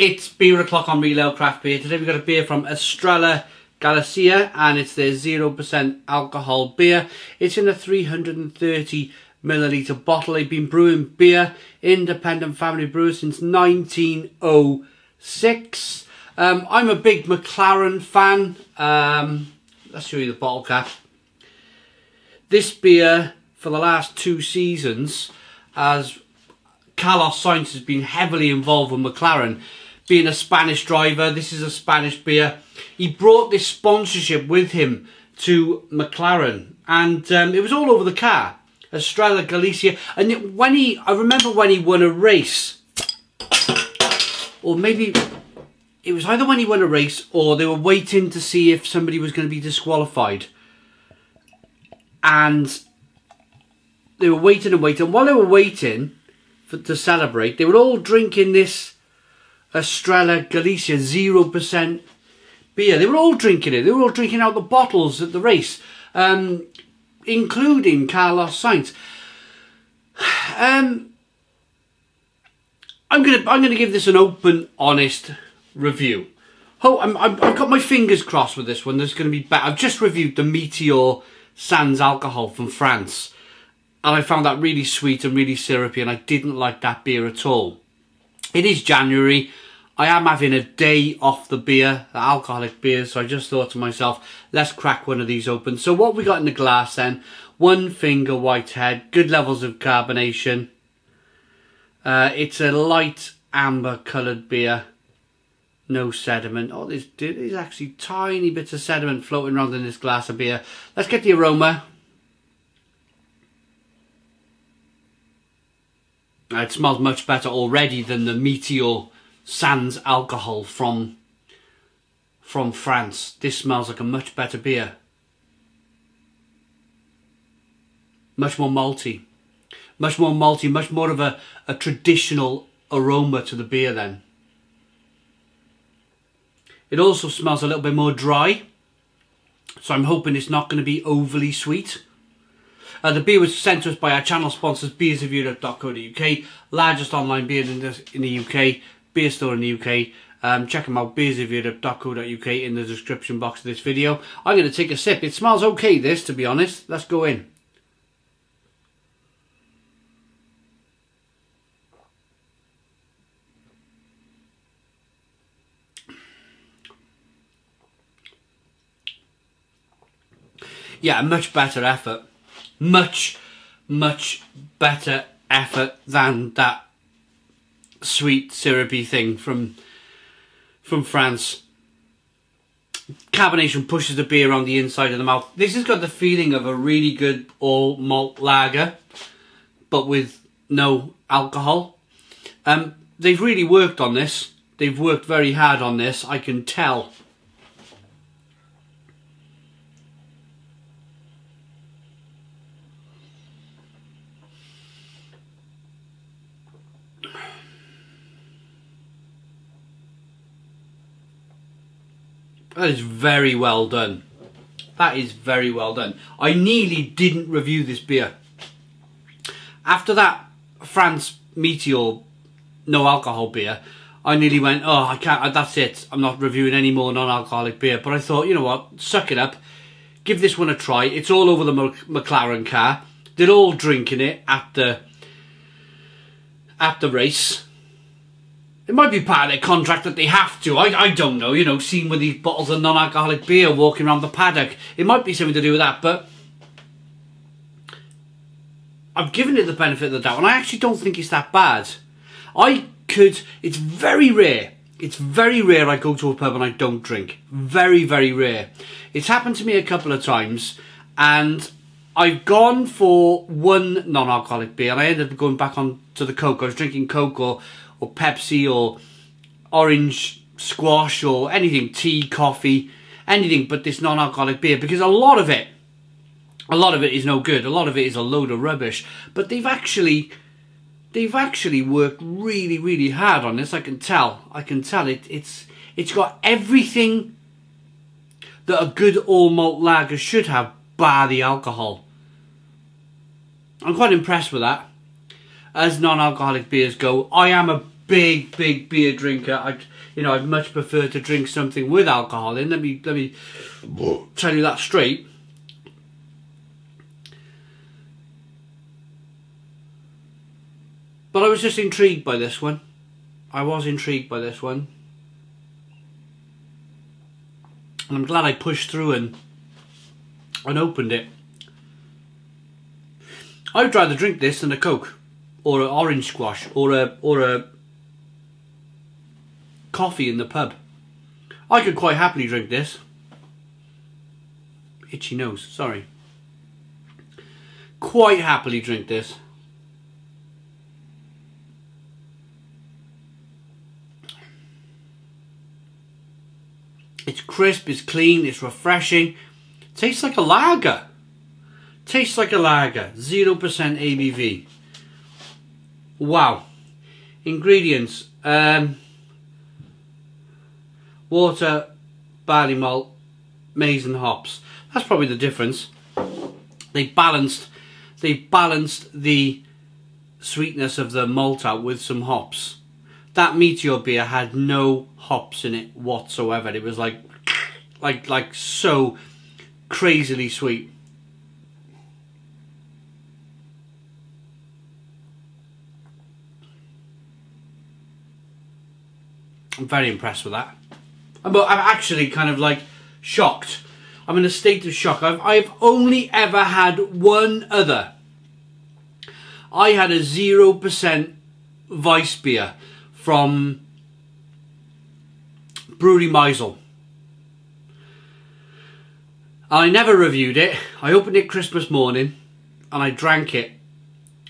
It's beer o'clock on Real Ale Craft Beer. Today we've got a beer from Estrella Galicia and it's their 0% alcohol beer. It's in a 330ml bottle. They've been brewing beer, independent family brewers, since 1906. I'm a big McLaren fan. Let's show you the bottle cap. This beer, for the last 2 seasons, as Carlos Sainz has been heavily involved with McLaren. Being a Spanish driver, this is a Spanish beer. He brought this sponsorship with him to McLaren, and it was all over the car. Estrella Galicia, and I remember when he won a race, or maybe it was either when he won a race or they were waiting to see if somebody was going to be disqualified, and they were waiting and waiting. While they were waiting to celebrate, they were all drinking this Estrella Galicia 0% beer. They were all drinking it. They were all drinking out the bottles at the race, including Carlos Sainz. I'm gonna give this an open, honest review. I've got my fingers crossed with this one. There's going to be better. I've just reviewed the Meteor Sans alcohol from France, and I found that really sweet and really syrupy, and I didn't like that beer at all. It is January. I am having a day off the beer, the alcoholic beer, so I just thought to myself, let's crack one of these open. So what we got in the glass then? 1 finger white head, good levels of carbonation. It's a light amber coloured beer. No sediment. Oh, there's actually tiny bits of sediment floating around in this glass of beer. Let's get the aroma. It smells much better already than the Meteor Sans alcohol from France. This smells like a much better beer. Much more malty. Much more malty, much more of a traditional aroma to the beer then. It also smells a little bit more dry, so I'm hoping it's not going to be overly sweet. The beer was sent to us by our channel sponsors, beersofeurope.co.uk, largest online beer in the UK, beer store in the UK. Check them out, beersofeurope.co.uk, in the description box of this video. I'm going to take a sip. It smells okay, this, to be honest. Let's go in. Yeah, much better effort. Much better effort than that sweet syrupy thing from France. Carbonation pushes the beer on the inside of the mouth. This has got the feeling of a really good all malt lager, but with no alcohol. They've really worked on this. They've worked very hard on this, I can tell. That is very well done. That is very well done. I nearly didn't review this beer. After that France Meteor no alcohol beer, I nearly went, oh, I can't, that's it. I'm not reviewing any more non-alcoholic beer. But I thought, you know what, suck it up. Give this one a try. It's all over the McLaren car. They're all drinking it at the race. It might be part of their contract that they have to. I don't know, you know, seeing with these bottles of non-alcoholic beer walking around the paddock. It might be something to do with that, but I've given it the benefit of the doubt, and I actually don't think it's that bad. It's very rare. It's very rare I go to a pub and I don't drink. Very, very rare. It's happened to me a couple of times, and I've gone for one non-alcoholic beer, and I ended up going back on to the Coke. I was drinking Coke or Pepsi or orange squash or anything, tea, coffee, anything but this non-alcoholic beer, because a lot of it is no good. A lot of it is a load of rubbish. But they've actually worked really, really hard on this. I can tell. It's got everything that a good all malt lager should have, bar the alcohol. I'm quite impressed with that. As non-alcoholic beers go, I am a big beer drinker. I'd much prefer to drink something with alcohol in. Let me tell you that straight. But I was just intrigued by this one. I was intrigued by this one. And I'm glad I pushed through and opened it. I would rather drink this than a Coke, or an orange squash, or a coffee in the pub. I could quite happily drink this. Itchy nose, sorry. Quite happily drink this. It's crisp, it's clean, it's refreshing. Tastes like a lager. Tastes like a lager. 0% ABV. Wow. Ingredients. Water, barley malt, maize and hops. That's probably the difference. They balanced the sweetness of the malt out with some hops. That Meteor beer had no hops in it whatsoever. It was like so crazily sweet. I'm very impressed with that. But I'm actually kind of like shocked. I'm in a state of shock. I've only ever had one other. I had a 0% Weiss beer from Brewery Meisel. I never reviewed it. I opened it Christmas morning and I drank it.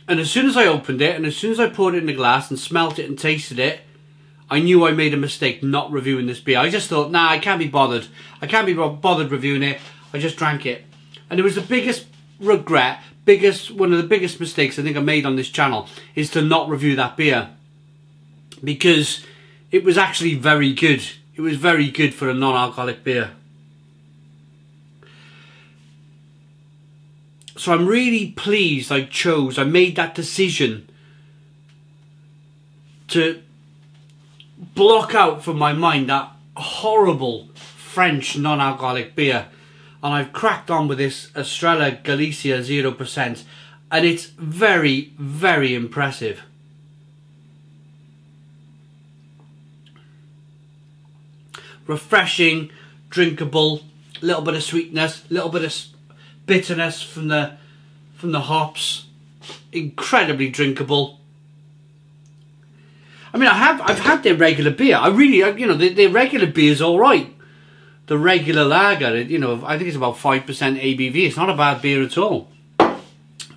And as soon as I opened it and as soon as I poured it in the glass and smelt it and tasted it, I knew I made a mistake not reviewing this beer. I just thought, nah, I can't be bothered. I can't be bothered reviewing it. I just drank it. And it was the biggest regret, one of the biggest mistakes I think I made on this channel is to not review that beer. Because it was actually very good. It was very good for a non-alcoholic beer. So I'm really pleased I made that decision to block out from my mind that horrible French non-alcoholic beer. And I've cracked on with this Estrella Galicia 0%. And it's very, very impressive. Refreshing, drinkable, a little bit of sweetness, a little bit of bitterness from the hops. Incredibly drinkable. I mean, I've had their regular beer. Their regular beer is all right. The regular lager, I think it's about 5% ABV. It's not a bad beer at all.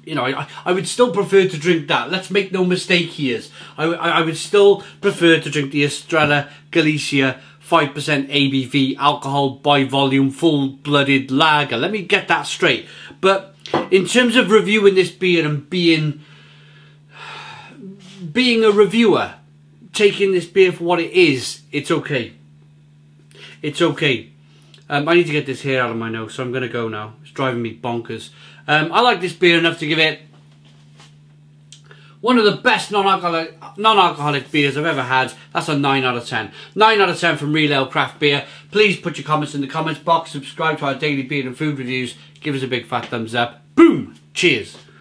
I would still prefer to drink that. Let's make no mistake here. I would still prefer to drink the Estrella Galicia 5% ABV alcohol by volume full-blooded lager. Let me get that straight. But in terms of reviewing this beer and being a reviewer, taking this beer for what it is, it's okay. It's okay. I need to get this hair out of my nose, so I'm going to go now. It's driving me bonkers. I like this beer enough to give it one of the best non-alcoholic beers I've ever had. That's a 9 out of 10. 9 out of 10 from Real Ale Craft Beer. Please put your comments in the comments box. Subscribe to our daily beer and food reviews. Give us a big fat thumbs up. Boom! Cheers.